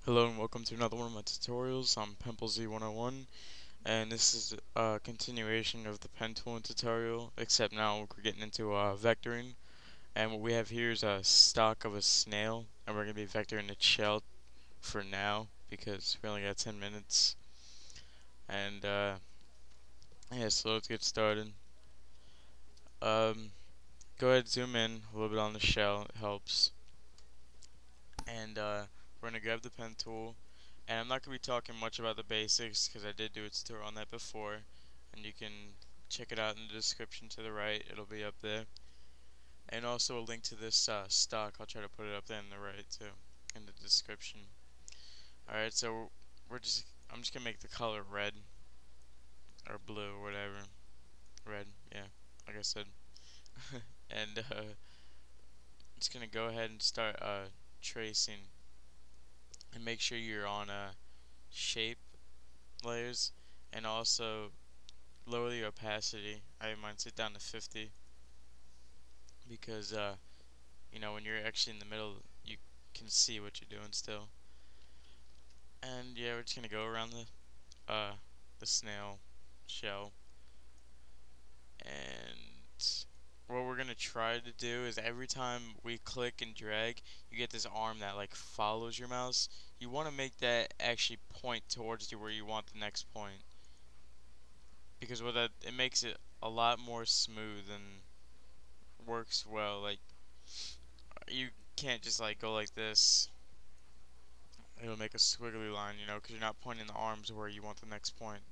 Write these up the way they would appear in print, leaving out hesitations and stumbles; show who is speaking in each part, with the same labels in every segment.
Speaker 1: Hello and welcome to another one of my tutorials. I'm Pentool Z101 and this is a continuation of the Pentool tutorial, except now we're getting into vectoring. And what we have here is a stock of a snail, and we're going to be vectoring its shell for now because we only got 10 minutes. And yeah, so let's get started. Um, Go ahead, zoom in a little bit on the shell, it helps. And we're going to grab the pen tool. And I'm not going to be talking much about the basics because I did do a tutorial on that before, and you can check it out in the description to the right, it'll be up there. And also a link to this stock, I'll try to put it up there in the right too, in the description. Alright, so I'm just going to make the color red, or blue, or whatever. Red, yeah, like I said. And just going to go ahead and start tracing, and make sure you're on shape layers, and also lower the opacity. I might set down to 50 because when you're actually in the middle, you can see what you're doing still. And yeah, we're just gonna go around the snail shell, and what we're gonna try to do is every time we click and drag, you get this arm that like follows your mouse. You want to make that actually point towards you where you want the next point, because what that it makes it a lot more smooth and works well. Like, you can't just like go like this. It'll make a squiggly line, because you're not pointing the arms where you want the next point.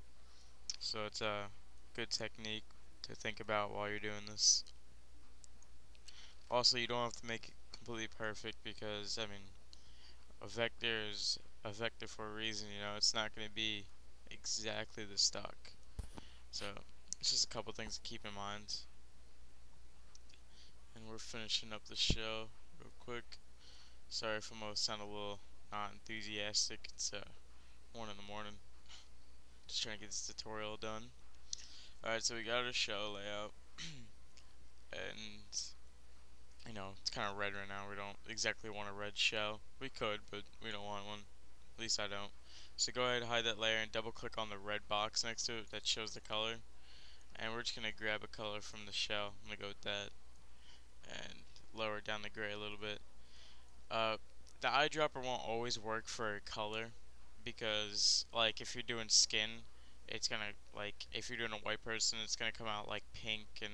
Speaker 1: So it's a good technique to think about while you're doing this. Also, you don't have to make it completely perfect because, I mean, a vector is a vector for a reason, it's not going to be exactly the stock. So, it's just a couple things to keep in mind. And we're finishing up the show real quick. Sorry if I sound a little not enthusiastic. It's 1 in the morning. Just trying to get this tutorial done. Alright, so we got our shell layout. And, it's kind of red right now. We don't exactly want a red shell. We could, but we don't want one. At least I don't. So go ahead, hide that layer, and double click on the red box next to it that shows the color. And we're just going to grab a color from the shell. I'm going to go with that. And lower down the gray a little bit. The eyedropper won't always work for a color, because like if you're doing skin, it's gonna, like, if you're doing a white person, it's gonna come out like pink and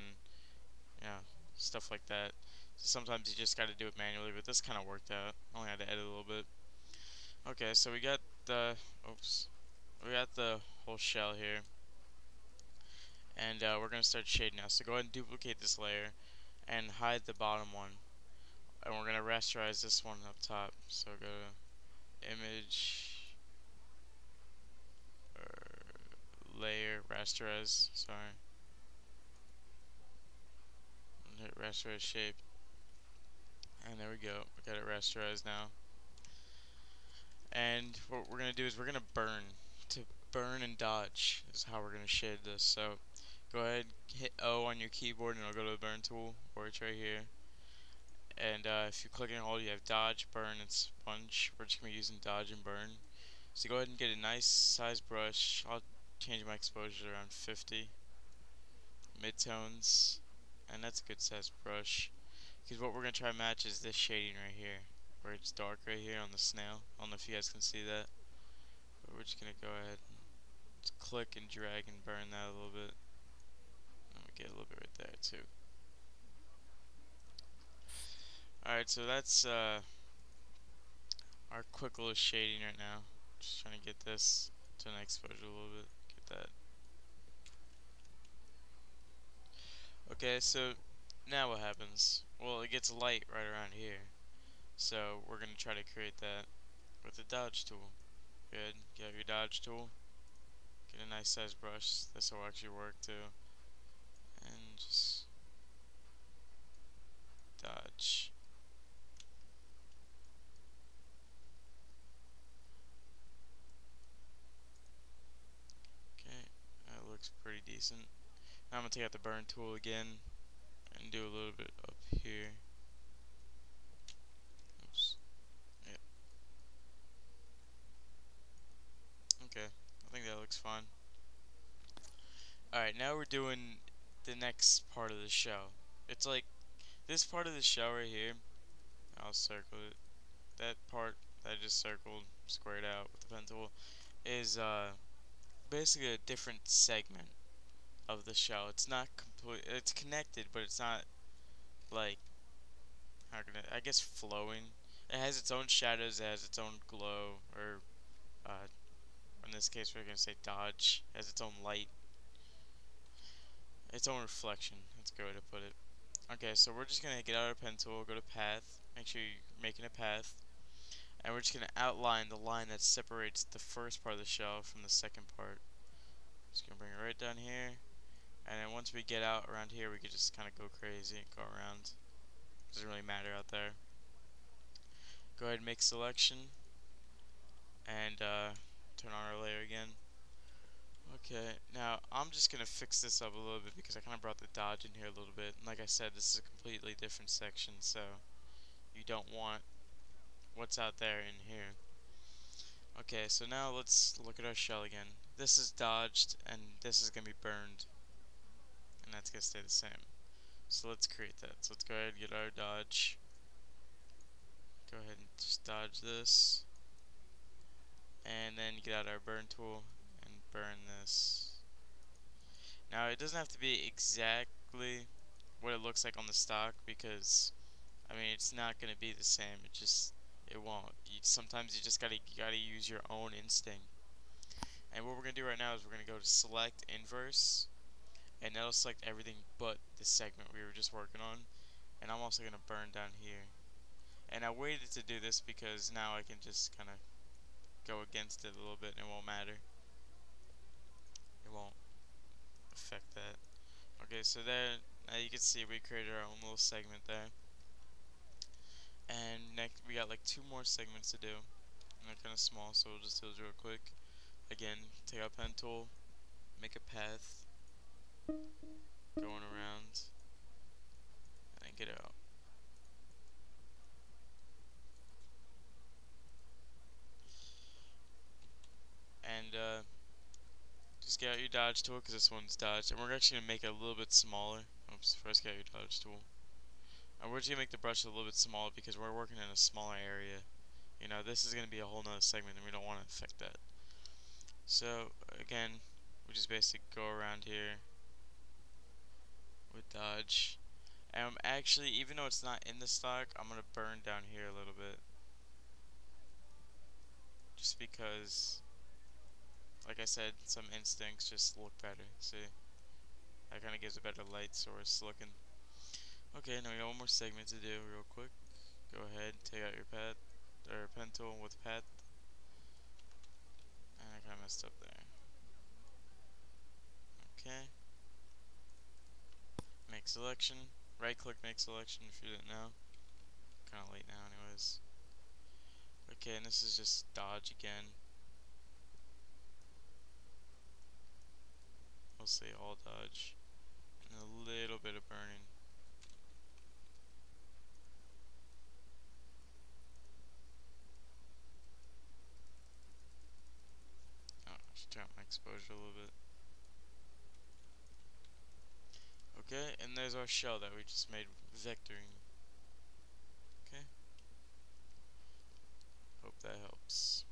Speaker 1: yeah, stuff like that. So sometimes you just gotta do it manually, but this kind of worked out. I only had to edit a little bit. Okay, so we got the oops, we got the whole shell here, and we're gonna start shading now. So go ahead and duplicate this layer and hide the bottom one, and we're gonna rasterize this one up top. So go to image, layer, rasterize, sorry, and hit rasterize shape, and there we go, we got it rasterized now. And what we're gonna do is we're gonna burn and dodge is how we're gonna shade this. So go ahead, hit O on your keyboard, and it'll go to the burn tool, or it's right here. And if you click and hold, you have dodge, burn, and sponge. We're just gonna be using dodge and burn. So go ahead and get a nice size brush. I'll change my exposure around 50. Midtones, and that's a good size brush, because what we're going to try to match is this shading right here, where it's dark right here on the snail. I don't know if you guys can see that, but we're just going to go ahead and just click and drag and burn that a little bit, and we get a little bit right there too. Alright, so that's our quick little shading right now. Just trying to get this to an exposure a little bit, get that. Okay, so now what happens? Well, it gets light right around here, so we're going to try to create that with the dodge tool. Good, get your dodge tool, get a nice size brush, this will actually work too, and just dodge. Okay, that looks pretty decent. Now I'm going to take out the burn tool again and do a little bit up here. Oops. Yep. looks fine. Alright, now we're doing the next part of the shell. It's like this part of the shell right here. I'll circle it. That part that I just circled, squared out with the pen tool, is basically a different segment of the shell. It's not complete. It's connected, but it's not like how can I guess flowing. It has its own shadows. It has its own glow, or uh, in this case, we're gonna say dodge. It has its own light, its own reflection. That's a good way to put it. Okay, so we're just gonna get out our pen tool, go to path. Make sure you're making a path, and we're just gonna outline the line that separates the first part of the shell from the second part. Just gonna bring it right down here. And then once we get out around here, we can just kind of go crazy and go around. Doesn't really matter out there. Go ahead and make selection. And turn on our layer again. Okay, now I'm just going to fix this up a little bit because I kind of brought the dodge in here a little bit. And like I said, this is a completely different section, so you don't want what's out there in here. Okay, so now let's look at our shell again. This is dodged, and this is going to be burned. And that's going to stay the same. So let's create that. So let's go ahead and get our dodge. Go ahead and just dodge this. And then get out our burn tool and burn this. Now it doesn't have to be exactly what it looks like on the stock because I mean it's not gonna be the same. It won't. Sometimes you just gotta use your own instinct. And what we're gonna do right now is we're gonna go to select inverse, and that'll select everything but the segment we were just working on. And I'm also gonna burn down here. And I waited to do this because now I can just kind of go against it a little bit and it won't matter. It won't affect that. Okay, so there, you can see we created our own little segment there. And next, we got like 2 more segments to do. And they're kind of small, so we'll just do those real quick. Again, take out pen tool, make a path, going around, and then get out. And just get out your dodge tool because this one's dodged. And we're actually going to make it a little bit smaller. Oops, first get out your dodge tool. And we're just going to make the brush a little bit smaller because we're working in a smaller area. You know, this is going to be a whole nother segment and we don't want to affect that. So, again, we just basically go around here with dodge. And I'm actually, even though it's not in the stock, I'm going to burn down here a little bit. Just because, like I said, some instincts just look better. See? That kind of gives a better light source looking. Okay, now we got one more segment to do real quick. Go ahead, take out your path, or pen tool with path. And I kind of messed up there. Okay. Make selection. Right click make selection if you didn't know. Kind of late now anyways. Okay, and this is just dodge again. Mostly all dodge. And a little bit of burning. Oh, I should turn up my exposure a little bit. Okay, and there's our shell that we just made vectoring. Okay. Hope that helps.